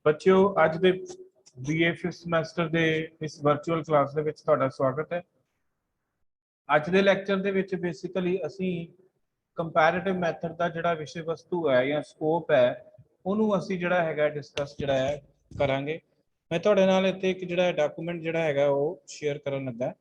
ਬੱਚਿਓ ਅੱਜ ਦੇ BA 5th ਸਮੈਸਟਰ ਦੇ ਇਸ ਵਰਚੁਅਲ ਕਲਾਸ ਦੇ ਵਿੱਚ ਤੁਹਾਡਾ ਸਵਾਗਤ ਹੈ। ਅੱਜ ਦੇ ਲੈਕਚਰ ਦੇ ਵਿੱਚ ਬੇਸਿਕਲੀ ਅਸੀਂ ਕੰਪੈਰੀਟਿਵ ਮੈਥਡ ਦਾ ਜਿਹੜਾ ਵਿਸ਼ੇ ਵਸਤੂ ਹੈ ਜਾਂ ਸਕੋਪ ਹੈ ਉਹਨੂੰ ਅਸੀਂ ਜਿਹੜਾ ਹੈਗਾ ਡਿਸਕਸ ਜਿਹੜਾ ਹੈ ਕਰਾਂਗੇ। ਮੈਂ ਤੁਹਾਡੇ ਨਾਲ ਇੱਥੇ ਇੱਕ ਜਿਹੜਾ ਡਾਕੂਮੈਂਟ ਜਿਹੜਾ ਹੈਗਾ ਉਹ ਸ਼ੇਅਰ ਕਰਨ ਲੱਗਾ।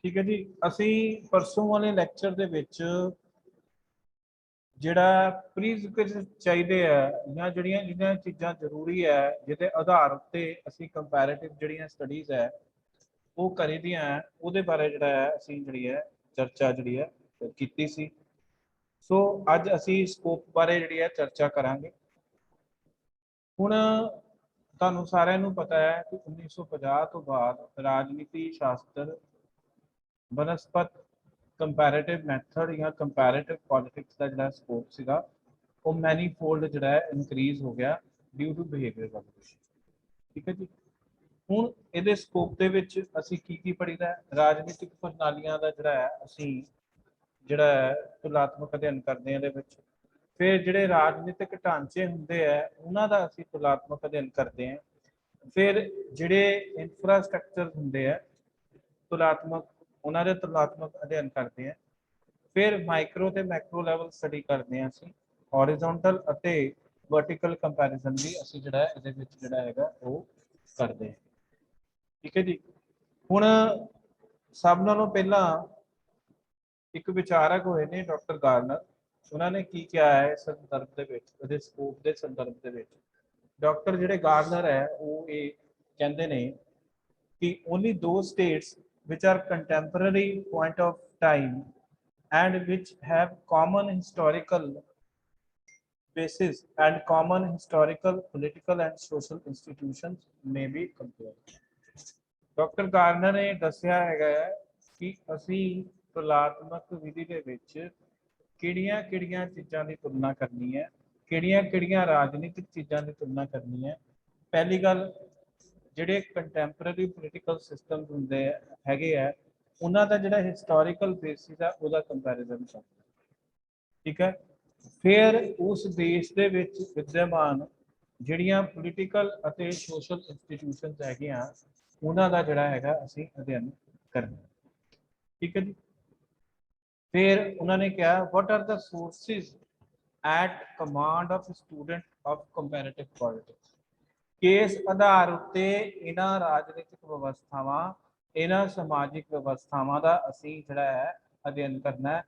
ठीक है जी, असी परसों वाले लैक्चर दे विच ਜਿਹੜਾ ਪ੍ਰੀਰਿਕੁਇਜ਼ਿਟ ਚਾਹੀਦੇ ਆ ਜਾਂ ਜਿਹੜੀਆਂ ਚੀਜ਼ਾਂ ਜ਼ਰੂਰੀ ਹੈ ਜਿਹਦੇ ਆਧਾਰ ਉੱਤੇ ਅਸੀਂ ਕੰਪੈਰੀਟਿਵ ਜਿਹੜੀਆਂ ਸਟੱਡੀਜ਼ ਹੈ ਉਹ ਕਰੀਦੀਆਂ ਉਹਦੇ ਬਾਰੇ ਜਿਹੜਾ ਹੈ ਅਸੀਂ ਜਿਹੜੀ ਹੈ ਚਰਚਾ ਜਿਹੜੀ ਹੈ ਕੀਤੀ ਸੀ। ਸੋ ਅੱਜ ਅਸੀਂ ਸਕੋਪ ਬਾਰੇ ਜਿਹੜੀ ਹੈ ਚਰਚਾ ਕਰਾਂਗੇ। ਹੁਣ ਤੁਹਾਨੂੰ ਸਾਰਿਆਂ ਨੂੰ ਪਤਾ ਹੈ ਕਿ 1950 ਤੋਂ ਬਾਅਦ ਰਾਜਨੀਤੀ ਸ਼ਾਸਤਰ ਬਨਸਪਤ ਕੰਪੈਰੀਟਿਵ ਮੈਥਡ ਜਾਂ ਕੰਪੈਰੀਟਿਵ ਪੋਲਿਟਿਕਸ ਦਾ ਜਿਹੜਾ ਸਕੋਪ ਸੀਗਾ ਉਹ ਮੈਨੀਫੋਲਡ ਜਿਹੜਾ ਹੈ ਇਨਕਰੀਜ਼ ਹੋ ਗਿਆ ਡਿਊ ਟੂ ਬਿਹੇਵੀਅਰ ਰੈਵੋਲੂਸ਼ਨ। ਠੀਕ ਹੈ ਜੀ। ਹੁਣ ਇਹਦੇ ਸਕੋਪ ਦੇ ਵਿੱਚ ਅਸੀਂ ਕੀ ਪੜ੍ਹੀਦਾ ਹੈ? ਰਾਜਨੀਤਿਕ ਪ੍ਰਣਾਲੀਆਂ ਦਾ ਜਿਹੜਾ ਹੈ ਅਸੀਂ ਜਿਹੜਾ ਹੈ ਤੁਲਨਾਤਮਕ ਅਧਿਐਨ ਕਰਦੇ ਹਾਂ। ਇਹਦੇ ਵਿੱਚ ਫਿਰ ਜਿਹੜੇ ਰਾਜਨੀਤਿਕ ਢਾਂਚੇ ਹੁੰਦੇ ਆ ਉਹਨਾਂ ਦਾ ਅਸੀਂ ਤੁਲਨਾਤਮਕ ਅਧਿਐਨ ਕਰਦੇ ਹਾਂ। ਫਿਰ ਜਿਹੜੇ ਇਨਫਰਾਸਟ੍ਰਕਚਰ ਹੁੰਦੇ ਆ ਤੁਲਨਾਤਮਕ ਉਹਨਾਂ ਦੇ ਤੁਲਨਾਤਮਕ ਅਧਿਐਨ ਕਰਦੇ ਆ। ਫਿਰ ਮਾਈਕਰੋ ਤੇ ਮੈਕਰੋ ਲੈਵਲ ਸਟੱਡੀ ਕਰਦੇ ਆ ਅਸੀਂ। ਹੌਰੀਜ਼ੌਨਟਲ ਅਤੇ ਵਰਟੀਕਲ ਕੰਪੈਰੀਜ਼ਨ ਵੀ ਅਸੀਂ ਜਿਹੜਾ ਇਹਦੇ ਵਿੱਚ ਜਿਹੜਾ ਹੈਗਾ ਉਹ ਕਰਦੇ ਆ। ਠੀਕ ਹੈ ਜੀ। ਹੁਣ ਸਭ ਨਾਲੋਂ ਪਹਿਲਾਂ ਇੱਕ ਵਿਚਾਰਕ ਹੋਏ ਨੇ ਡਾਕਟਰ ਗਾਰਨਰ। ਉਹਨਾਂ ਨੇ ਕੀ ਕਿਹਾ ਹੈ ਸੰਦਰਭ ਦੇ ਵਿੱਚ, ਉਹਦੇ ਸਕੋਪ ਦੇ ਸੰਦਰਭ ਦੇ ਵਿੱਚ। ਡਾਕਟਰ ਜਿਹੜੇ ਗਾਰਨਰ ਹੈ ਉਹ ਇਹ ਕਹਿੰਦੇ ਨੇ ਕਿ ਓਨਲੀ ਦੋ status which are contemporary point of time and which have common historical basis and common historical, political and social institutions may be compared. Doctor Garner ਨੇ ਦੱਸਿਆ ਹੈਗਾ ਕਿ ਅਸੀਂ ਤੁਲਨਾਤਮਕ ਵਿਧੀ ਦੇ ਵਿੱਚ ਕਿਹੜੀਆਂ ਚੀਜ਼ਾਂ ਦੀ ਤੁਲਨਾ ਕਰਨੀ ਹੈ, ਕਿਹੜੀਆਂ ਰਾਜਨੀਤਿਕ ਚੀਜ਼ਾਂ ਦੀ ਤੁਲਨਾ ਕਰਨੀ ਹੈ। ਪਹਿਲੀ ਗੱਲ ਜਿਹੜੇ ਕੰਟੈਂਪਰੇਰੀ ਪੋਲੀਟੀਕਲ ਸਿਸਟਮ ਹੁੰਦੇ ਹੈਗੇ ਆ ਉਹਨਾਂ ਦਾ ਜਿਹੜਾ ਹਿਸਟੋਰੀਕਲ ਬੇਸਿਸ ਹੈ ਉਹਦਾ ਕੰਪੈਰੀਜ਼ਨ ਕਰਨਾ। ਠੀਕ ਹੈ। ਫਿਰ ਉਸ ਦੇਸ਼ ਦੇ ਵਿੱਚ ਵਿਦਿਆਮਾਨ ਜਿਹੜੀਆਂ ਪੋਲੀਟੀਕਲ ਅਤੇ ਸੋਸ਼ਲ ਇੰਸਟੀਟਿਊਸ਼ਨਸ ਹੈਗੀਆਂ ਉਹਨਾਂ ਦਾ ਜਿਹੜਾ ਹੈਗਾ ਅਸੀਂ ਅਧਿਐਨ ਕਰਨਾ। ਠੀਕ ਹੈ ਜੀ। ਫਿਰ ਉਹਨਾਂ ਨੇ ਕਿਹਾ what are the sources at command of student of comparative politics. ਕਿਸ ਆਧਾਰ ਉੱਤੇ ਇਹਨਾਂ ਰਾਜਨੀਤਿਕ ਵਿਵਸਥਾਵਾਂ, ਇਹਨਾਂ ਸਮਾਜਿਕ ਵਿਵਸਥਾਵਾਂ ਦਾ ਅਸੀਂ ਜਿਹੜਾ ਹੈ ਅਧਿਐਨ ਕਰਨਾ।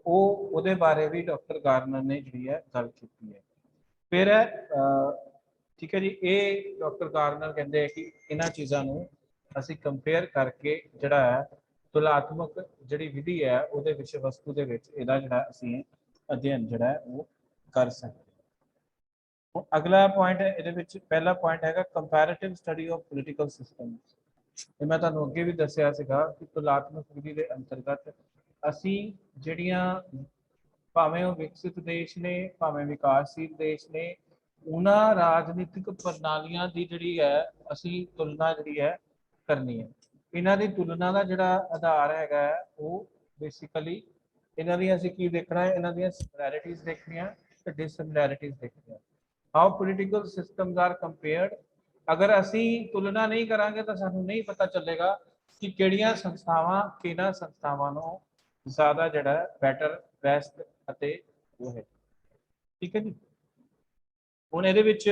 ਉਹਦੇ ਬਾਰੇ ਵੀ ਡਾਕਟਰ ਗਾਰਨਰ ਨੇ ਜਿਹੜੀ ਹੈ ਗੱਲ ਕੀਤੀ ਹੈ। ਫਿਰ ਠੀਕ ਹੈ ਜੀ, ਇਹ ਡਾਕਟਰ ਗਾਰਨਰ ਕਹਿੰਦੇ ਆ ਕਿ ਇਹਨਾਂ ਚੀਜ਼ਾਂ ਨੂੰ ਅਸੀਂ ਕੰਪੇਅਰ ਕਰਕੇ ਜਿਹੜਾ ਹੈ ਤੁਲਨਾਤਮਕ ਜਿਹੜੀ ਵਿਧੀ ਹੈ ਉਹਦੇ ਵਿਸ਼ੇ ਵਸਤੂ ਦੇ ਵਿੱਚ ਇਹਦਾ ਜਿਹੜਾ ਅਸੀਂ ਅਧਿਐਨ ਜਿਹੜਾ ਹੈ ਉਹ ਕਰ ਸਕਦੇ। ਅਗਲਾ ਪੁਆਇੰਟ ਹੈ ਇਹਦੇ ਵਿੱਚ, ਪਹਿਲਾ ਪੁਆਇੰਟ ਹੈਗਾ comparative study of political systems. ਇਹ ਮੈਂ ਤੁਹਾਨੂੰ ਅੱਗੇ ਵੀ ਦੱਸਿਆ ਸੀਗਾ ਕਿ ਤੁਲਨਾਤਮਕ ਵਿਧੀ ਦੇ ਅੰਤਰਗਤ ਅਸੀਂ ਜਿਹੜੀਆਂ ਭਾਵੇਂ ਉਹ ਵਿਕਸਿਤ ਦੇਸ਼ ਨੇ ਭਾਵੇਂ ਵਿਕਾਸਸ਼ੀਲ ਦੇਸ਼ ਨੇ ਉਹਨਾਂ ਰਾਜਨੀਤਿਕ ਪ੍ਰਣਾਲੀਆਂ ਦੀ ਜਿਹੜੀ ਹੈ ਅਸੀਂ ਤੁਲਨਾ ਜਿਹੜੀ ਹੈ ਕਰਨੀ ਹੈ। ਇਹਨਾਂ ਦੀ ਤੁਲਨਾ ਦਾ ਜਿਹੜਾ ਆਧਾਰ ਹੈਗਾ ਉਹ ਬੇਸਿਕਲੀ ਇਹਨਾਂ ਦੀ ਅਸੀਂ ਕੀ ਦੇਖਣਾ ਹੈ, ਇਹਨਾਂ ਦੀਆਂ ਸਿਮਿਲੈਰਿਟੀਜ਼ ਦੇਖਣੀਆਂ ਤੇ ਡਿਸਸਿਮਿਲੈਰਿਟੀਜ਼ ਦੇਖਣੀਆਂ। How political systems are compared. ਅਗਰ ਅਸੀਂ ਤੁਲਨਾ ਨਹੀਂ ਕਰਾਂਗੇ ਤਾਂ ਸਾਨੂੰ ਨਹੀਂ ਪਤਾ ਚੱਲੇਗਾ ਕਿ ਕਿਹੜੀਆਂ ਸੰਸਥਾਵਾਂ ਕਿਹਨਾਂ ਸੰਸਥਾਵਾਂ ਨੂੰ ਜ਼ਿਆਦਾ ਜਿਹੜਾ ਬੈਟਰ ਬੈਸਟ ਅਤੇ ਉਹ ਹੈ। ਠੀਕ ਹੈ ਜੀ। ਹੁਣ ਇਹਦੇ ਵਿੱਚ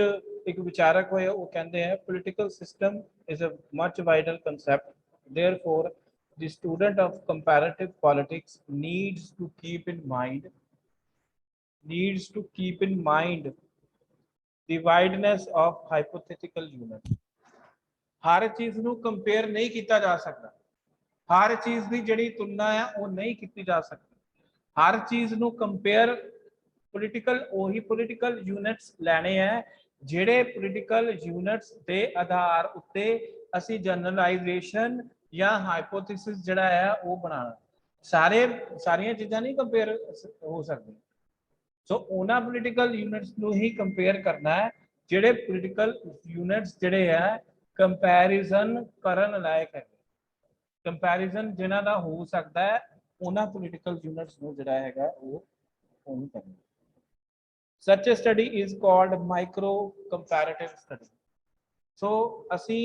ਇੱਕ ਵਿਚਾਰਕ ਹੋਏ ਉਹ ਕਹਿੰਦੇ ਆ political system is a much wider concept, therefore the student of comparative politics needs to keep in mind the wideness of hypothetical unit। हर चीज ਨੂੰ ਕੰਪੇਅਰ ਨਹੀਂ ਕੀਤਾ ਜਾ ਸਕਦਾ, ਹਰ ਚੀਜ਼ ਦੀ ਜਿਹੜੀ ਤੁਲਨਾ ਹੈ ਉਹ ਨਹੀਂ ਕੀਤੀ ਜਾ ਸਕਦੀ। ਹਰ ਚੀਜ਼ ਨੂੰ ਕੰਪੇਅਰ ਪੋਲੀਟੀਕਲ ਉਹੀ ਪੋਲੀਟੀਕਲ ਯੂਨਿਟਸ ਲੈਣੇ ਆ ਜਿਹੜੇ ਪੋਲੀਟੀਕਲ ਯੂਨਿਟਸ ਦੇ ਆਧਾਰ ਉੱਤੇ ਅਸੀਂ ਜਨਰਲਾਈਜੇਸ਼ਨ ਜਾਂ ਹਾਈਪੋਥੇਸਿਸ ਜਿਹੜਾ ਹੈ ਉਹ ਬਣਾਉਣਾ। ਸਾਰੀਆਂ ਚੀਜ਼ਾਂ ਨਹੀਂ ਕੰਪੇਅਰ ਹੋ ਸਕਦੀਆਂ। ਸੋ ਉਹਨਾਂ ਪੋਲੀਟੀਕਲ ਯੂਨਿਟਸ ਨੂੰ ਹੀ ਕੰਪੇਅਰ ਕਰਨਾ ਹੈ ਜਿਹੜੇ ਪੋਲੀਟੀਕਲ ਯੂਨਿਟਸ ਜਿਹੜੇ ਹੈ ਕੰਪੈਰੀਜ਼ਨ ਕਰਨ ਲਾਇਕ ਹੈ। ਕੰਪੈਰੀਜ਼ਨ ਜਿਨ੍ਹਾਂ ਦਾ ਹੋ ਸਕਦਾ ਹੈ ਉਹਨਾਂ ਪੋਲੀਟੀਕਲ ਯੂਨਿਟਸ ਨੂੰ ਜਿਹੜਾ ਹੈਗਾ ਉਹ ਉਹਨੂੰ ਕਰਨਾ। Such a study is called micro comparative study. So ਅਸੀਂ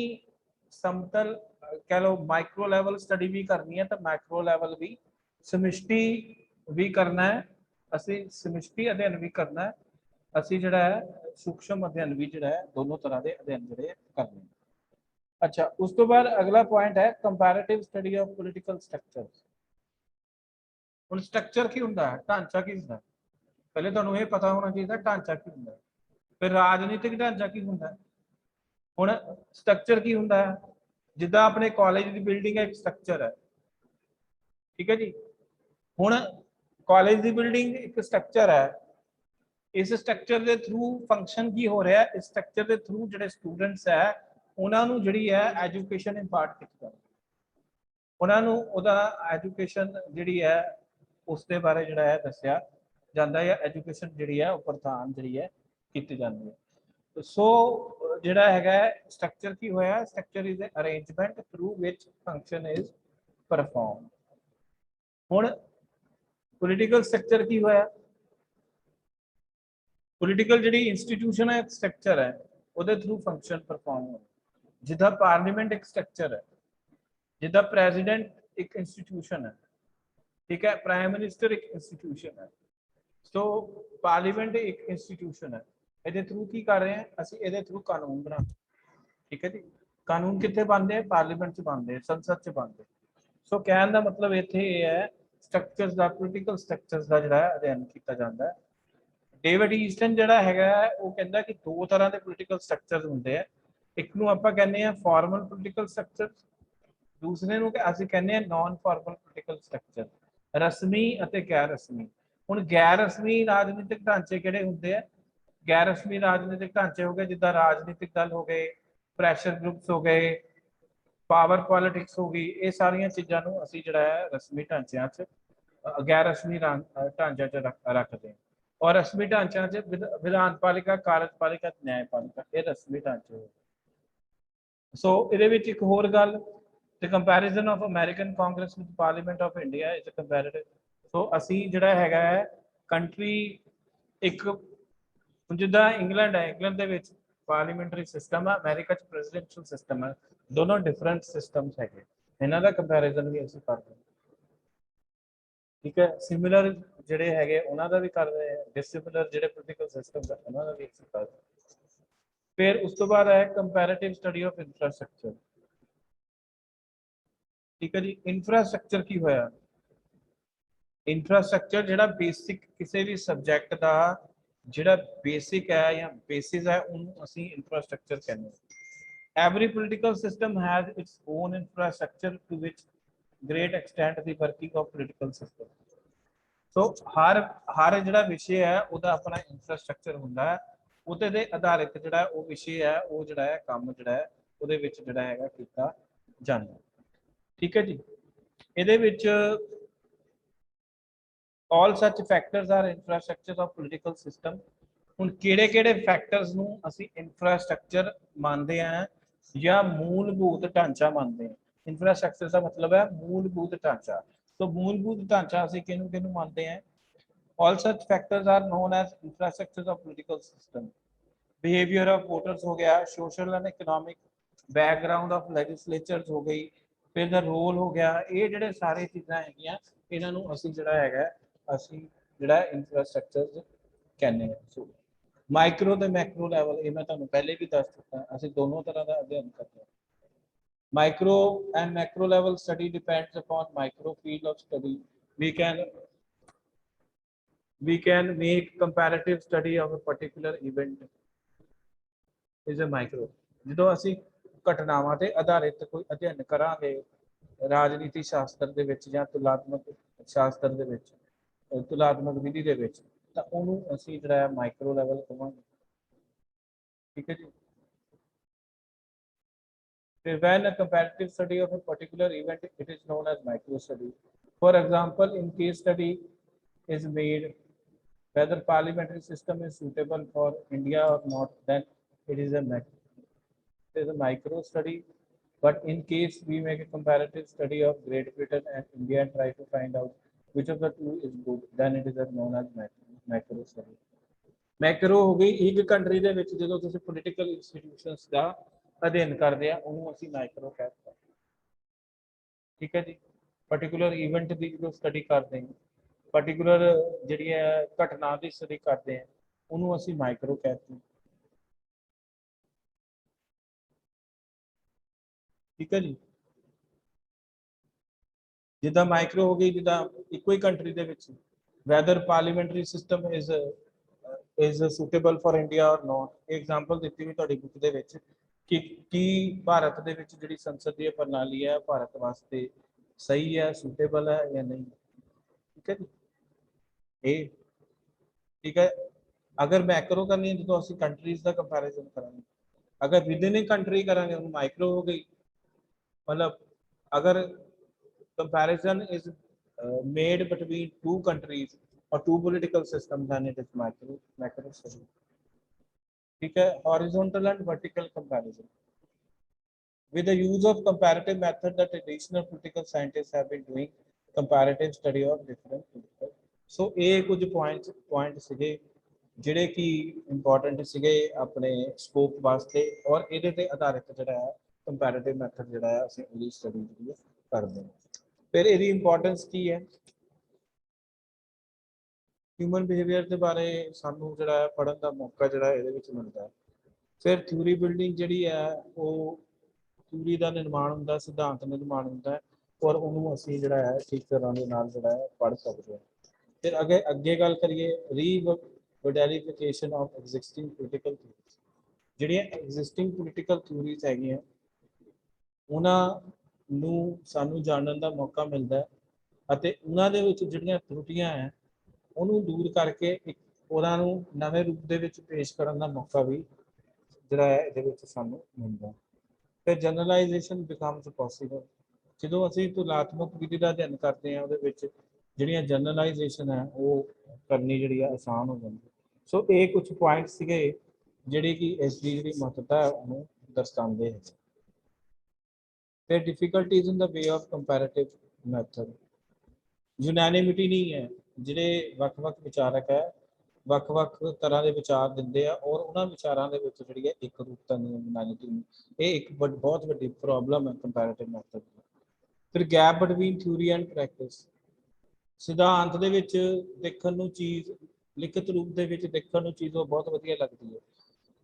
ਸਮਤਲ कह लो माइक्रो लेवल स्टडी भी करनी है तो मैक्रो लेवल भी समष्टि भी करना है, ਅਸੀਂ ਸਮਿਸ਼ਟੀ ਅਧਿਐਨ ਵੀ ਕਰਨਾ ਹੈ, ਅਸੀਂ ਜਿਹੜਾ ਹੈ ਸੂਖਸ਼ਮ ਅਧਿਐਨ ਵੀ ਜਿਹੜਾ ਹੈ ਦੋਨੋਂ ਤਰ੍ਹਾਂ ਦੇ ਅਧਿਐਨ ਜਿਹੜੇ ਕਰਨੇ। अच्छा उस तो बाद अगला पॉइंट है comparative study of political structures. ਹੁਣ स्ट्रक्चर ਕੀ ਹੁੰਦਾ ਹੈ, ਢਾਂਚਾ ਕੀ ਹੁੰਦਾ ਹੈ, ਪਹਿਲੇ ਤੁਹਾਨੂੰ ਇਹ ਪਤਾ ਹੋਣਾ ਚਾਹੀਦਾ ਢਾਂਚਾ ਕੀ ਹੁੰਦਾ ਹੈ। ਫਿਰ ਰਾਜਨੀਤਿਕ ਢਾਂਚਾ ਕੀ ਹੁੰਦਾ ਹੈ। ਹੁਣ ਸਟਰਕਚਰ ਕੀ ਹੁੰਦਾ ਹੈ, ਜਿੱਦਾਂ ਆਪਣੇ ਕਾਲਜ ਦੀ ਬਿਲਡਿੰਗ ਹੈ ਇੱਕ ਸਟਰਕਚਰ ਹੈ, ਠੀਕ ਹੈ ਜੀ। ਹੁਣ ਕਾਲਜ ਦੀ ਬਿਲਡਿੰਗ ਇੱਕ ਸਟਰਕਚਰ ਹੈ, ਇਸ ਸਟਰਕਚਰ ਦੇ ਥਰੂ ਫੰਕਸ਼ਨ ਕੀ ਹੋ ਰਿਹਾ, ਇਸ ਸਟਰਕਚਰ ਦੇ ਥਰੂ ਜਿਹੜੇ ਸਟੂਡੈਂਟਸ ਹੈ ਉਹਨਾਂ ਨੂੰ ਜਿਹੜੀ ਹੈ ਐਜੂਕੇਸ਼ਨ ਇੰਪਾਰਟ ਕੀਤੀ ਜਾਂਦੀ ਹੈ, ਉਹਨਾਂ ਨੂੰ ਉਹਦਾ ਐਜੂਕੇਸ਼ਨ ਜਿਹੜੀ ਹੈ ਉਸ ਦੇ ਬਾਰੇ ਜਿਹੜਾ ਹੈ ਦੱਸਿਆ ਜਾਂਦਾ ਹੈ, ਐਜੂਕੇਸ਼ਨ ਜਿਹੜੀ ਹੈ ਉਹ ਪ੍ਰਦਾਨ ਜਿਹੜੀ ਹੈ ਕੀਤੀ ਜਾਂਦੀ ਹੈ। ਸੋ ਜਿਹੜਾ ਹੈਗਾ ਸਟਰਕਚਰ ਕੀ ਹੋਇਆ, structure is a arrangement through which function is perform. ਹੁਣ ਪੋਲੀਟੀਕਲ ਸਟਰਕਚਰ ਕੀ ਹੋਇਆ, ਪੋਲੀਟੀਕਲ ਜਿਹੜੀ ਇੰਸਟੀਟਿਊਸ਼ਨ ਹੈ ਸਟਰਕਚਰ ਹੈ ਉਹਦੇ ਥਰੂ ਫੰਕਸ਼ਨ ਪਰਫਾਰਮ ਹੋਇਆ। ਜਿੱਦਾਂ ਪਾਰਲੀਮੈਂਟ ਇੱਕ ਸਟਰਕਚਰ ਹੈ, ਜਿੱਦਾਂ ਪ੍ਰੈਜ਼ੀਡੈਂਟ ਇੱਕ ਇੰਸਟੀਟਿਊਸ਼ਨ ਹੈ, ठीक है, प्राइम मिनिस्टर एक इंस्टीट्यूशन है, सो पार्लीमेंट एक इंस्टीट्यूशन है। ਇਹਦੇ ਥਰੂ ਕੀ ਕਰ ਰਹੇ ਹਾਂ ਅਸੀਂ, ਇਹਦੇ ਥਰੂ ਕਾਨੂੰਨ ਬਣਾ, ਠੀਕ ਹੈ ਜੀ। ਕਾਨੂੰਨ ਕਿੱਥੇ ਬਣਦੇ ਆ, ਪਾਰਲੀਮੈਂਟ ਚ ਬਣਦੇ, ਸੰਸਦ ਚ ਬਣਦੇ। ਸੋ ਕਹਿਣ ਦਾ ਮਤਲਬ ਇੱਥੇ ਇਹ ਹੈ ਸਟਰਕਚਰਸ ਦਾ, ਪੋਲੀਟੀਕਲ ਸਟਰਕਚਰਸ ਦਾ ਜਿਹੜਾ ਅਧਿਐਨ ਕੀਤਾ ਜਾਂਦਾ ਹੈ। ਡੇਵਿਡ ਈਸਟਨ ਜਿਹੜਾ ਹੈਗਾ ਉਹ ਕਹਿੰਦਾ ਕਿ ਦੋ ਤਰ੍ਹਾਂ ਦੇ ਪੋਲੀਟੀਕਲ ਸਟਰਕਚਰਸ ਹੁੰਦੇ ਆ, ਇੱਕ ਨੂੰ ਆਪਾਂ ਕਹਿੰਦੇ ਆ ਫਾਰਮਲ ਪੋਲੀਟੀਕਲ ਸਟਰਕਚਰ, ਦੂਸਰੇ ਨੂੰ ਅਸੀਂ ਕਹਿੰਦੇ ਆ ਨਾਨ ਫਾਰਮਲ ਪੋਲੀਟੀਕਲ ਸਟਰਕਚਰ, ਰਸਮੀ ਅਤੇ ਗੈਰ ਰਸਮੀ। ਹੁਣ ਗੈਰ ਰਸਮੀ ਰਾਜਨੀਤਿਕ ਢਾਂਚੇ ਕਿਹੜੇ ਹੁੰਦੇ ਆ, ਗੈਰ ਰਸਮੀ ਰਾਜਨੀਤਿਕ ਢਾਂਚੇ ਹੋ ਗਏ ਜਿੱਦਾਂ ਰਾਜਨੀਤਿਕ ਦਲ ਹੋ ਗਏ, ਪ੍ਰੈਸ਼ਰ ਗਰੁੱਪਸ ਹੋ ਗਏ, ਪਾਵਰ ਪੋਲਿਟਿਕਸ ਹੋ ਗਈ, ਇਹ ਸਾਰੀਆਂ ਚੀਜ਼ਾਂ ਨੂੰ ਅਸੀਂ ਜਿਹੜਾ ਹੈ ਰਸਮੀ ਢਾਂਚਿਆਂ 'ਚ, ਗੈਰ ਰਸਮੀ ਢਾਂਚਿਆਂ 'ਚ ਰੱਖਦੇ ਹਾਂ। ਔਰ ਰਸਮੀ ਢਾਂਚਿਆਂ 'ਚ ਵਿਧਾਨ ਪਾਲਿਕਾ, ਕਾਰਜਪਾਲਿਕਾ, ਨਿਆਂਪਾਲਿਕਾ, ਇਹ ਰਸਮੀ ਢਾਂਚੇ ਹੋ। ਸੋ ਇਹਦੇ ਵਿੱਚ ਇੱਕ ਹੋਰ ਗੱਲ, the comparison of American Congress with Parliament of India is a comparative। so ਅਸੀਂ ਜਿਹੜਾ ਹੈਗਾ ਹੈ ਕੰਟਰੀ ਇੱਕ, ਜਿੱਦਾਂ ਇੰਗਲੈਂਡ ਹੈ, ਇੰਗਲੈਂਡ ਦੇ ਵਿੱਚ ਪਾਰਲੀਮੈਂਟਰੀ ਸਿਸਟਮ ਹੈ, ਅਮਰੀਕਾ ਚ ਪ੍ਰੈਜ਼ੀਡੈਂਸ਼ੀਅਲ ਸਿਸਟਮ ਹੈ, ਦੋਨੋਂ ਡਿਫਰੈਂਟ ਸਿਸਟਮਸ ਹੈਗੇ, ਇਹਨਾਂ ਦਾ ਕੰਪੈਰੀਜ਼ਨ ਵੀ ਅਸੀਂ ਕਰਦੇ ਹਾਂ, ਠੀਕ ਹੈ। ਸਿਮਿਲਰ ਜਿਹੜੇ ਹੈਗੇ ਉਹਨਾਂ ਦਾ ਵੀ ਕਰਦੇ ਹਾਂ, ਡਿਸਿਮਿਲਰ ਜਿਹੜੇ ਪੋਲੀਟੀਕਲ ਸਿਸਟਮ ਹੈ ਉਹਨਾਂ ਦਾ ਵੀ ਅਸੀਂ ਕਰਦੇ ਹਾਂ। ਫਿਰ ਉਸ ਤੋਂ ਬਾਅਦ ਹੈ ਕੰਪੈਰੀਟਿਵ ਸਟੱਡੀ ਆਫ ਇੰਫਰਾਸਟ੍ਰਕਚਰ, ਠੀਕ ਹੈ ਜੀ। ਇੰਫਰਾਸਟ੍ਰਕਚਰ ਕੀ ਹੋਇਆ, ਇੰਫਰਾਸਟ੍ਰਕਚਰ ਜਿਹੜਾ ਬੇਸਿਕ ਕਿਸੇ ਵੀ ਸਬਜੈਕਟ ਦਾ ਜਿਹੜਾ ਬੇਸਿਕ ਹੈ ਜਾਂ ਬੇਸਿਸ ਹੈ ਉਹਨੂੰ ਅਸੀਂ ਇੰਫਰਾਸਟ੍ਰਕਚਰ ਕਹਿੰਦੇ ਹਾਂ। Every political system has its own infrastructure to which great extent the working of political system. So ਹਰ ਜਿਹੜਾ ਵਿਸ਼ੇ ਹੈ ਉਹਦਾ ਆਪਣਾ ਇੰਫਰਾਸਟ੍ਰਕਚਰ ਹੁੰਦਾ ਹੈ, ਉਹਦੇ ਦੇ ਆਧਾਰਿਤ ਜਿਹੜਾ ਉਹ ਵਿਸ਼ੇ ਹੈ ਉਹ ਜਿਹੜਾ ਹੈ ਕੰਮ ਜਿਹੜਾ ਹੈ ਉਹਦੇ ਵਿੱਚ ਜਿਹੜਾ ਹੈਗਾ ਕੀਤਾ ਜਾਂਦਾ, ਠੀਕ ਹੈ ਜੀ। ਇਹਦੇ ਵਿੱਚ all such factors are infrastructure of political system। ਹੁਣ ਕਿਹੜੇ ਫੈਕਟਰਸ ਨੂੰ ਅਸੀਂ ਇੰਫਰਾਸਟ੍ਰਕਚਰ ਮੰਨਦੇ ਆ ਜਾਂ ਮੂਲਭੂਤ ਢਾਂਚਾ ਮੰਨਦੇ ਆ। ਇੰਫਰਾਸਟ੍ਰਕਚਰ ਦਾ ਮਤਲਬ ਹੈ ਮੂਲਭੂਤ ਢਾਂਚਾ, ਸੋ ਮੂਲਭੂਤ ਢਾਂਚਾ ਅਸੀਂ ਕਿਹਨੂੰ ਮੰਨਦੇ ਆ। all such factors are known as infrastructures of political system। behavior of voters ਹੋ ਗਿਆ, social and economic background of legislatures ਹੋ ਗਈ, ਫਿਰ ਦਾ ਰੋਲ ਹੋ ਗਿਆ, ਇਹ ਜਿਹੜੇ ਸਾਰੇ ਚੀਜ਼ਾਂ ਹੈਗੀਆਂ ਇਹਨਾਂ ਨੂੰ ਅਸੀਂ ਜਿਹੜਾ ਹੈਗਾ ਅਸੀਂ ਜਿਹੜਾ ਇੰਫਰਾਸਟ੍ਰਕਚਰ ਕਹਿੰਦੇ ਹਾਂ। ਸੋ ਮਾਈਕਰੋ ਤੇ ਮੈਕਰੋ ਲੈਵਲ ਇਹ ਮੈਂ ਤੁਹਾਨੂੰ ਪਹਿਲੇ ਵੀ ਦੱਸ ਦਿੱਤਾ, ਅਸੀਂ ਦੋਨੋਂ ਤਰ੍ਹਾਂ ਦਾ ਅਧਿਐਨ ਕਰਦੇ ਹਾਂ। Micro and Macro level study depends upon micro field of study. we can make comparative study of a particular event is a micro। ਜਦੋਂ ਅਸੀਂ ਘਟਨਾਵਾਂ ਤੇ ਆਧਾਰਿਤ ਕੋਈ ਅਧਿਐਨ ਕਰਾਂਗੇ ਰਾਜਨੀਤੀ ਸ਼ਾਸਤਰ ਦੇ ਵਿੱਚ ਜਾਂ ਤੁਲਾਤਮਕ ਸ਼ਾਸਤਰ ਦੇ ਵਿੱਚ, ਤੁਲਾਤਮਕ ਵਿਧੀ ਦੇ ਵਿੱਚ, ਤਾਂ ਉਹਨੂੰ ਅਸੀਂ ਜਿਹੜਾ ਮਾਈਕਰੋ ਲੈਵਲ ਕਹਾਂਗੇ, ਠੀਕ ਹੈ ਜੀ। ਫਿਰ when a comparative study of a particular event it is known as micro study। for example in case study is made whether parliamentary system is suitable for India or not, then it is a macro। is a micro study. But in case we make a comparative study of Great Britain and India and try to find out which of the two is good, then it is known as macro study. Macro ਹੋ ਗਈ ਇੱਕ country ਦੇ ਵਿੱਚ ਜਦੋਂ ਤੁਸੀਂ political institutions ਦਾ ਅਧਿਐਨ ਕਰਦੇ ਆ ਉਹਨੂੰ ਅਸੀਂ ਮਾਈਕਰੋ ਕਹਿੰਦੇ ਹਾਂ। ਠੀਕ ਹੈ ਜੀ, ਪਾਰਟਿਕੂਲਰ ਇਵੈਂਟ ਦੀ ਜਦੋਂ ਸਟੱਡੀ ਕਰਦੇ ਹਾਂ, ਪਾਰਟਿਕੂਲਰ ਜਿਹੜੀ ਹੈ ਘਟਨਾ ਦੀ ਸਟੱਡੀ ਕਰਦੇ ਆ ਉਹਨੂੰ ਅਸੀਂ ਮਾਈਕਰੋ ਕਹਿੰਦੇ ਹਾਂ। ਠੀਕ ਹੈ ਜੀ, ਜਿੱਦਾਂ ਮਾਈਕਰੋ ਹੋ ਗਈ, ਜਿੱਦਾਂ ਇੱਕੋ ਹੀ ਕੰਟਰੀ ਦੇ ਵਿੱਚ weather parliamentary system is suitable for India ਔਰ ਨੋਟ। ਐਗਜ਼ਾਮਪਲ ਦਿੱਤੀ ਵੀ ਤੁਹਾਡੀ ਬੁੱਕ ਦੇ ਵਿੱਚ ਕਿ ਕੀ ਭਾਰਤ ਦੇ ਵਿੱਚ ਜਿਹੜੀ ਸੰਸਦੀय ਪ੍ਰਣਾਲੀ ਹੈ ਭਾਰਤ ਵਾਸਤੇ ਸਹੀ ਹੈ, ਸੁਟੇਬਲ ਹੈ ਜਾਂ ਨਹੀਂ। ਠੀਕ ਹੈ ਜੀ, ਇਹ ਠੀਕ ਹੈ। ਅਗਰ ਮੈਕਰੋ ਕਰਨੀ ਹੈ ਜਦੋਂ ਅਸੀਂ ਕੰਟਰੀਜ਼ ਦਾ ਕੰਪੈਰੀਜ਼ਨ ਕਰਾਂਗੇ, ਅਗਰ ਵਿਦਿਨ ਏ ਕੰਟਰੀ ਕਰਾਂਗੇ ਉਹਨੂੰ ਮਾਈਕਰੋ ਹੋ ਗਈ। मतलब अगर comparison is made between two countries or two political systems, then it is macro study. ठीक है, horizontal and vertical comparison. With the use of comparative method, the traditional political scientists have been doing comparative study of different political. So ਇਹ ਕੁਝ point ਸੀਗੇ ਜਿਹੜੇ ਕਿ important ਸੀਗੇ ਆਪਣੇ scope ਵਾਸਤੇ, ਔਰ ਇਹਦੇ ਤੇ ਆਧਾਰਿਤ ਜਿਹੜਾ ਹੈ ਕੰਪੈਰੀਟਿਵ ਮੈਥਡ ਜਿਹੜਾ ਹੈ ਅਸੀਂ ਉਹਦੀ ਸਟੱਡੀ ਜਿਹੜੀ ਕਰਦੇ ਹਾਂ। ਫਿਰ ਇਹਦੀ ਇੰਪੋਰਟੈਂਸ ਕੀ ਹੈ, ਹਿਊਮਨ ਬਿਹੇਵੀਅਰ ਦੇ ਬਾਰੇ ਸਾਨੂੰ ਜਿਹੜਾ ਪੜ੍ਹਨ ਦਾ ਮੌਕਾ ਜਿਹੜਾ ਇਹਦੇ ਵਿੱਚ ਮਿਲਦਾ ਹੈ। ਫਿਰ ਥਿਊਰੀ ਬਿਲਡਿੰਗ ਜਿਹੜੀ ਹੈ ਉਹ ਥਿਊਰੀ ਦਾ ਨਿਰਮਾਣ ਹੁੰਦਾ, ਸਿਧਾਂਤ ਨਿਰਮਾਣ ਹੁੰਦਾ ਹੈ, ਔਰ ਉਹਨੂੰ ਅਸੀਂ ਜਿਹੜਾ ਹੈ ਠੀਕ ਤਰ੍ਹਾਂ ਦੇ ਨਾਲ ਜਿਹੜਾ ਹੈ ਪੜ੍ਹ ਸਕਦੇ ਹਾਂ। ਫਿਰ ਅੱਗੇ ਗੱਲ ਕਰੀਏ ਰੀਵੈਲਿਡੇਸ਼ਨ ਆਫ ਐਗਜ਼ਿਸਟਿੰਗ ਪੋਲੀਟੀਕਲ ਥਿਊਰੀਜ਼। ਜਿਹੜੀਆਂ ਐਗਜ਼ਿਸਟਿੰਗ ਪੋਲੀਟੀਕਲ ਥਿਊਰੀਜ਼ ਹੈਗੀਆਂ ਉਹਨਾਂ ਨੂੰ ਸਾਨੂੰ ਜਾਣਨ ਦਾ ਮੌਕਾ ਮਿਲਦਾ ਹੈ, ਅਤੇ ਉਹਨਾਂ ਦੇ ਵਿੱਚ ਜਿਹੜੀਆਂ ਤਰੁੱਟੀਆਂ ਹੈ ਉਹਨੂੰ ਦੂਰ ਕਰਕੇ ਇੱਕ ਉਹਨਾਂ ਨੂੰ ਨਵੇਂ ਰੂਪ ਦੇ ਵਿੱਚ ਪੇਸ਼ ਕਰਨ ਦਾ ਮੌਕਾ ਵੀ ਜਿਹੜਾ ਹੈ ਇਹਦੇ ਵਿੱਚ ਸਾਨੂੰ ਮਿਲਦਾ। ਫਿਰ ਜਨਰਲਾਈਜੇਸ਼ਨ ਬਿਕਮਸ ਪੋਸੀਬਲ। ਜਦੋਂ ਅਸੀਂ ਤੁਲਨਾਤਮਕ ਵਿਧੀ ਦਾ ਅਧਿਐਨ ਕਰਦੇ ਹਾਂ ਉਹਦੇ ਵਿੱਚ ਜਿਹੜੀਆਂ ਜਨਰਲਾਈਜੇਸ਼ਨ ਹੈ ਉਹ ਕਰਨੀ ਜਿਹੜੀ ਹੈ ਆਸਾਨ ਹੋ ਜਾਂਦੀ। ਸੋ ਇਹ ਕੁਝ ਪੁਆਇੰਟ ਸੀਗੇ ਜਿਹੜੇ ਕਿ ਇਸ ਦੀ ਜਿਹੜੀ ਮਹੱਤਤਾ ਹੈ ਉਹਨੂੰ ਦਰਸਾਉਂਦੇ ਹਨ। ਫਿਰ difficulties in the way of comparative method. Unanimity ਨਹੀਂ ਹੈ, ਜਿਹੜੇ ਵੱਖ-ਵੱਖ ਵਿਚਾਰਕ ਹੈ ਵੱਖ-ਵੱਖ ਤਰ੍ਹਾਂ ਦੇ ਵਿਚਾਰ ਦਿੰਦੇ ਆ, ਔਰ ਉਹਨਾਂ ਵਿਚਾਰਾਂ ਦੇ ਵਿੱਚ ਜਿਹੜੀ ਹੈ ਇੱਕ ਰੂਪਤਾ ਨਹੀਂ, ਯੂਨੈਨਿਟੀ ਨਹੀਂ। ਇਹ ਇੱਕ ਬਹੁਤ ਵੱਡੀ ਪ੍ਰੋਬਲਮ ਹੈ ਕੰਪੈਰੀਟਿਵ ਮੈਥਡ ਦੀ। ਫਿਰ gap between theory and practice. ਸਿਧਾਂਤ ਦੇ ਵਿੱਚ ਦੇਖਣ ਨੂੰ ਚੀਜ਼, ਲਿਖਤ ਰੂਪ ਦੇ ਵਿੱਚ ਦੇਖਣ ਨੂੰ ਚੀਜ਼ ਉਹ ਬਹੁਤ ਵਧੀਆ ਲੱਗਦੀ ਹੈ,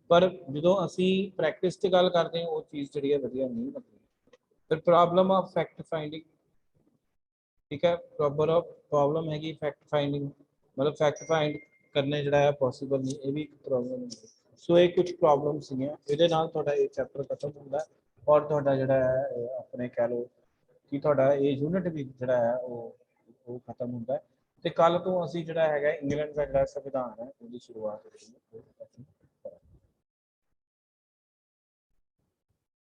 ਪਰ ਜਦੋਂ ਅਸੀਂ ਪ੍ਰੈਕਟਿਸ 'ਚ ਗੱਲ ਕਰਦੇ ਹਾਂ ਉਹ ਚੀਜ਼ ਜਿਹੜੀ ਹੈ ਵਧੀਆ ਨਹੀਂ ਲੱਗਦੀ। फिर प्रॉब्लम ऑफ फैक्ट फाइंडिंग। ठीक है, प्रॉब्लम हैगी फैक्ट फाइंडिंग, मतलब फैक्ट फाइंड करने जड़ा है पॉसिबल नहीं, ये भी एक प्रॉब्लम है। सो ये कुछ प्रॉब्लम सीगियां, ਇਹਦੇ ਨਾਲ ਤੁਹਾਡਾ ਇਹ ਚੈप्टर खत्म ਹੁੰਦਾ ਔਰ ਤੁਹਾਡਾ ਜਿਹੜਾ ਹੈ ਆਪਣੇ ਕਹਿ ਲਓ ਕਿ ਤੁਹਾਡਾ ਇਹ ਯੂਨਿਟ ਵੀ ਜਿਹੜਾ ਹੈ ਉਹ ਖਤਮ ਹੁੰਦਾ। ਤੇ ਕੱਲ ਤੋਂ ਅਸੀਂ ਜਿਹੜਾ ਹੈਗਾ ਇੰਗਲੈਂਡ ਦਾ ਜਿਹੜਾ ਸੰਵਿਧਾਨ ਹੈ ਉਹਦੀ ਸ਼ੁਰੂਆਤ ਕਰਾਂਗੇ।